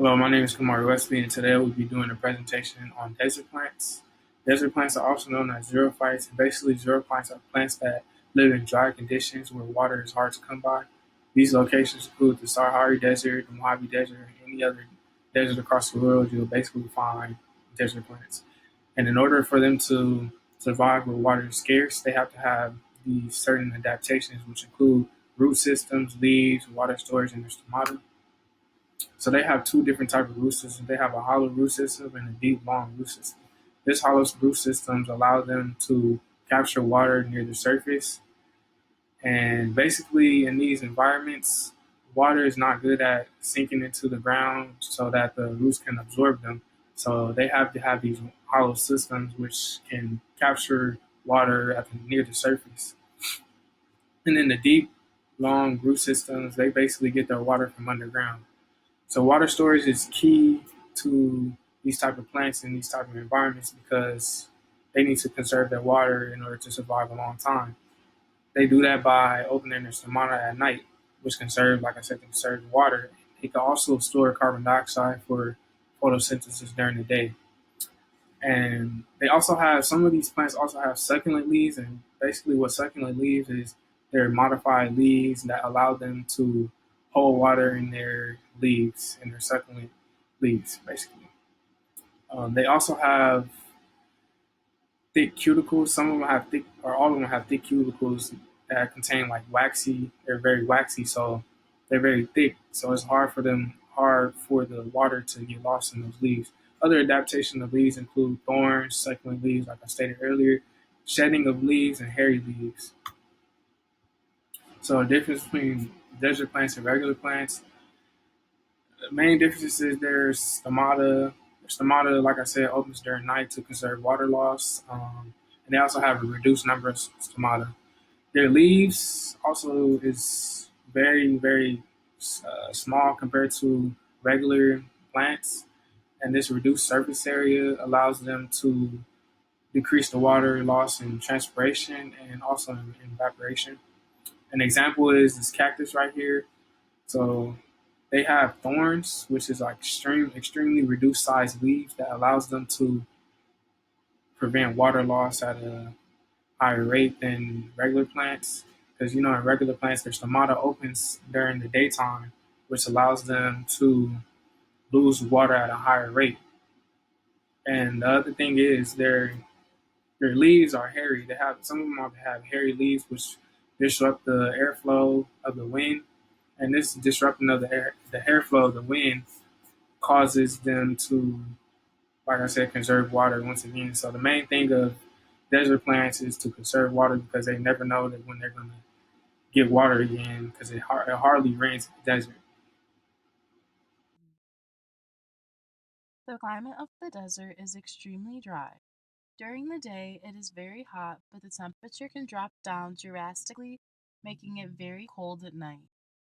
Hello, my name is Kamari Wesley, and today we'll be doing a presentation on desert plants. Desert plants are also known as xerophytes. Basically, xerophytes are plants that live in dry conditions where water is hard to come by. These locations include the Sahara Desert, the Mojave Desert, and any other desert across the world. You'll basically find desert plants. And in order for them to survive where water is scarce, they have to have these certain adaptations, which include root systems, leaves, water storage, and their stomata. So they have two different type of root systems. They have a hollow root system and a deep, long root system. This hollow root systems allow them to capture water near the surface. And basically, in these environments, water is not good at sinking into the ground so that the roots can absorb them. So they have to have these hollow systems which can capture water near the surface. And then the deep, long root systems, they basically get their water from underground. So water storage is key to these type of plants in these type of environments because they need to conserve their water in order to survive a long time. They do that by opening their stomata at night, which conserve, like I said, conserve water. It can also store carbon dioxide for photosynthesis during the day. And they also have some of these plants also have succulent leaves, and basically what succulent leaves is they're modified leaves that allow them to hold water in their leaves, in their succulent leaves, basically. They also have thick cuticles. Some of them have thick, or all of them have thick cuticles that contain like waxy. They're very waxy, so they're very thick. So it's hard for the water to get lost in those leaves. Other adaptation of leaves include thorns, succulent leaves, like I stated earlier, shedding of leaves, and hairy leaves. So the difference between desert plants and regular plants, the main difference is there's stomata. Stomata, like I said, opens during night to conserve water loss. And they also have a reduced number of stomata. Their leaves also is very small compared to regular plants, and this reduced surface area allows them to decrease the water loss in transpiration and also in evaporation. An example is this cactus right here. So they have thorns, which is like extremely reduced size leaves that allows them to prevent water loss at a higher rate than regular plants. Because in regular plants, their stomata opens during the daytime, which allows them to lose water at a higher rate. And the other thing is their leaves are hairy. They have some of them have hairy leaves, which disrupt the airflow of the wind. And this disrupting of the airflow of the wind causes them to, like I said, conserve water once again. So the main thing of desert plants is to conserve water because they never know that when they're going to get water again because it hardly rains in the desert. The climate of the desert is extremely dry. During the day, it is very hot, but the temperature can drop down drastically, making it very cold at night.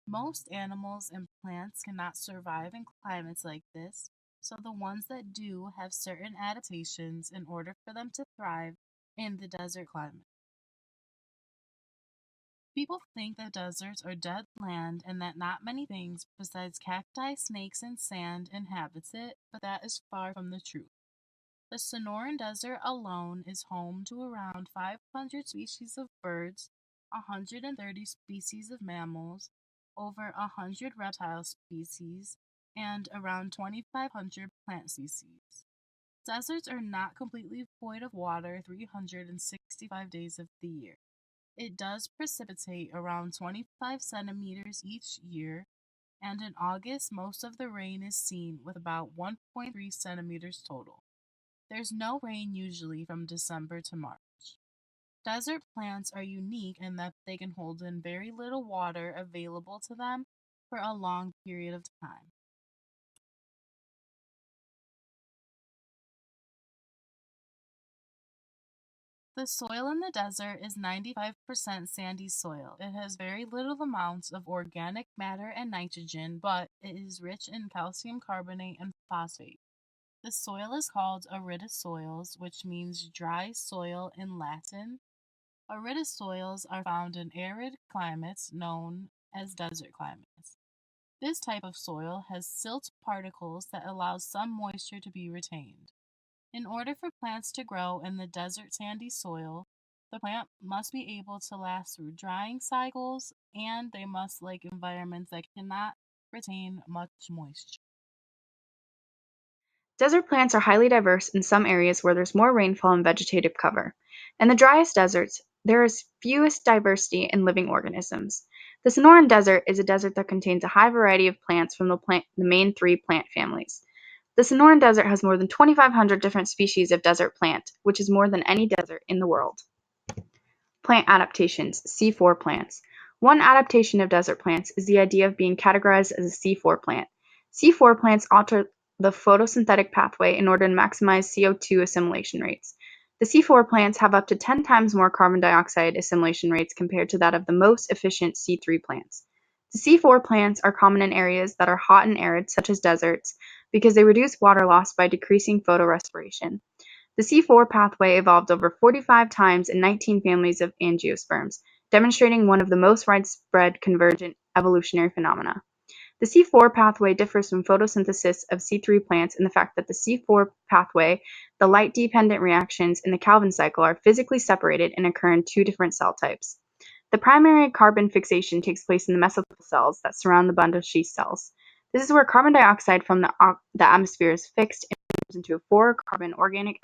Most animals and plants cannot survive in climates like this, so the ones that do have certain adaptations in order for them to thrive in the desert climate. People think that deserts are dead land and that not many things besides cacti, snakes, and sand inhabits it, but that is far from the truth. The Sonoran Desert alone is home to around 500 species of birds, 130 species of mammals, over 100 reptile species, and around 2,500 plant species. Deserts are not completely void of water 365 days of the year. It does precipitate around 25 centimeters each year, and in August, most of the rain is seen with about 1.3 centimeters total. There's no rain usually from December to March. Desert plants are unique in that they can hold in very little water available to them for a long period of time. The soil in the desert is 95% sandy soil. It has very little amounts of organic matter and nitrogen, but it is rich in calcium carbonate and phosphate. The soil is called arid soils, which means dry soil in Latin. Arid soils are found in arid climates known as desert climates. This type of soil has silt particles that allow some moisture to be retained. In order for plants to grow in the desert sandy soil, the plant must be able to last through drying cycles and they must like environments that cannot retain much moisture. Desert plants are highly diverse in some areas where there's more rainfall and vegetative cover. In the driest deserts, there is fewest diversity in living organisms. The Sonoran Desert is a desert that contains a high variety of plants from the main three plant families. The Sonoran Desert has more than 2,500 different species of desert plant, which is more than any desert in the world. Plant adaptations, C4 plants. One adaptation of desert plants is the idea of being categorized as a C4 plant. C4 plants alter the photosynthetic pathway in order to maximize CO2 assimilation rates. The C4 plants have up to 10 times more carbon dioxide assimilation rates compared to that of the most efficient C3 plants. The C4 plants are common in areas that are hot and arid, such as deserts, because they reduce water loss by decreasing photorespiration. The C4 pathway evolved over 45 times in 19 families of angiosperms, demonstrating one of the most widespread convergent evolutionary phenomena. The C4 pathway differs from photosynthesis of C3 plants in the fact that the C4 pathway, the light-dependent reactions in the Calvin cycle, are physically separated and occur in two different cell types. The primary carbon fixation takes place in the mesophyll cells that surround the bundle sheath cells. This is where carbon dioxide from the atmosphere is fixed and moves into a four-carbon organic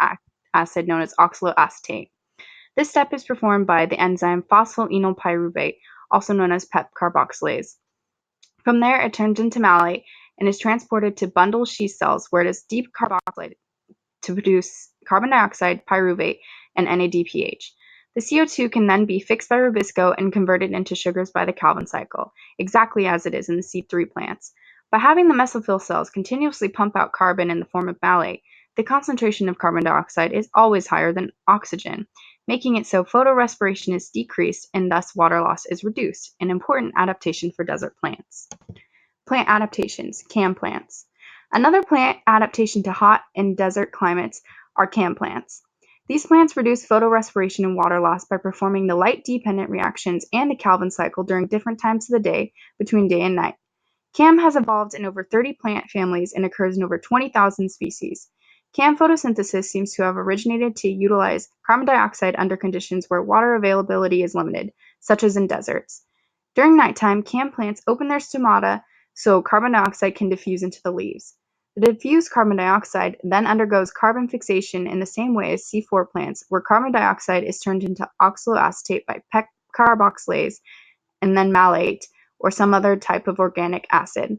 acid known as oxaloacetate. This step is performed by the enzyme phosphoenolpyruvate, also known as PEP carboxylase. From there, it turns into malate and is transported to bundle sheath cells where it is decarboxylated to produce carbon dioxide, pyruvate, and NADPH. The CO2 can then be fixed by Rubisco and converted into sugars by the Calvin cycle, exactly as it is in the C3 plants. By having the mesophyll cells continuously pump out carbon in the form of malate, the concentration of carbon dioxide is always higher than oxygen, making it so photorespiration is decreased and thus water loss is reduced, an important adaptation for desert plants. Plant adaptations, CAM plants. Another plant adaptation to hot and desert climates are CAM plants. These plants reduce photorespiration and water loss by performing the light-dependent reactions and the Calvin cycle during different times of the day between day and night. CAM has evolved in over 30 plant families and occurs in over 20,000 species. CAM photosynthesis seems to have originated to utilize carbon dioxide under conditions where water availability is limited, such as in deserts. During nighttime, CAM plants open their stomata so carbon dioxide can diffuse into the leaves. The diffused carbon dioxide then undergoes carbon fixation in the same way as C4 plants, where carbon dioxide is turned into oxaloacetate by PEC carboxylase and then malate or some other type of organic acid.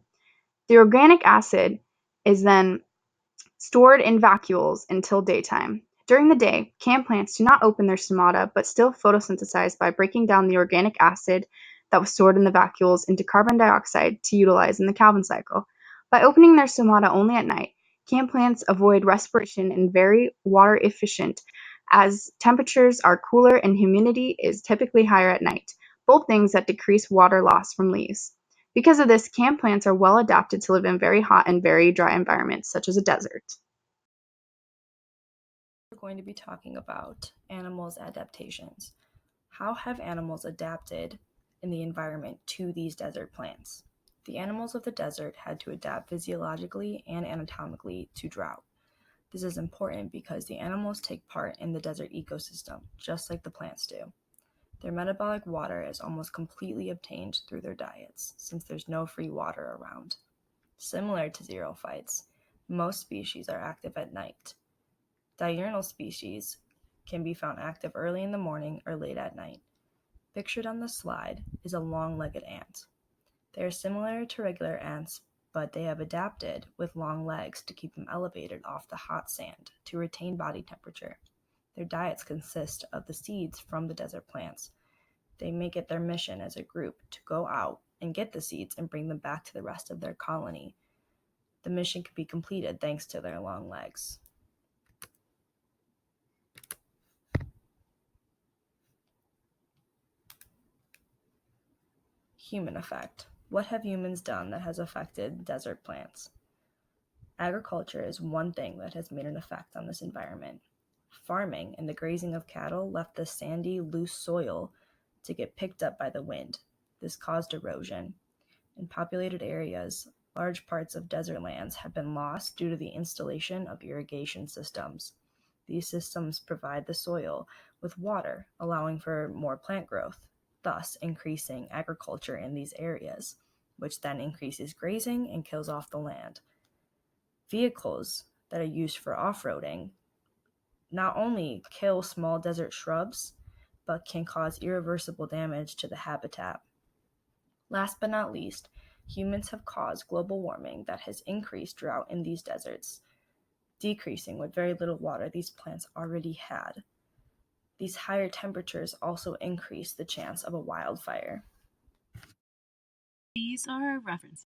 The organic acid is then stored in vacuoles until daytime. During the day, CAM plants do not open their stomata but still photosynthesize by breaking down the organic acid that was stored in the vacuoles into carbon dioxide to utilize in the Calvin cycle. By opening their stomata only at night, CAM plants avoid respiration and very water efficient as temperatures are cooler and humidity is typically higher at night, both things that decrease water loss from leaves. Because of this, CAM plants are well adapted to live in very hot and very dry environments, such as a desert. We're going to be talking about animals' adaptations. How have animals adapted in the environment to these desert plants? The animals of the desert had to adapt physiologically and anatomically to drought. This is important because the animals take part in the desert ecosystem, just like the plants do. Their metabolic water is almost completely obtained through their diets, since there's no free water around. Similar to xerophytes, most species are active at night. Diurnal species can be found active early in the morning or late at night. Pictured on the slide is a long-legged ant. They are similar to regular ants, but they have adapted with long legs to keep them elevated off the hot sand to retain body temperature. Their diets consist of the seeds from the desert plants. They make it their mission as a group to go out and get the seeds and bring them back to the rest of their colony. The mission can be completed thanks to their long legs. Human effect. What have humans done that has affected desert plants? Agriculture is one thing that has made an effect on this environment. Farming and the grazing of cattle left the sandy, loose soil to get picked up by the wind. This caused erosion. In populated areas, large parts of desert lands have been lost due to the installation of irrigation systems. These systems provide the soil with water, allowing for more plant growth, thus increasing agriculture in these areas, which then increases grazing and kills off the land. Vehicles that are used for off-roading not only kill small desert shrubs, but can cause irreversible damage to the habitat. Last but not least, humans have caused global warming that has increased drought in these deserts, decreasing with very little water these plants already had. These higher temperatures also increase the chance of a wildfire. These are our references.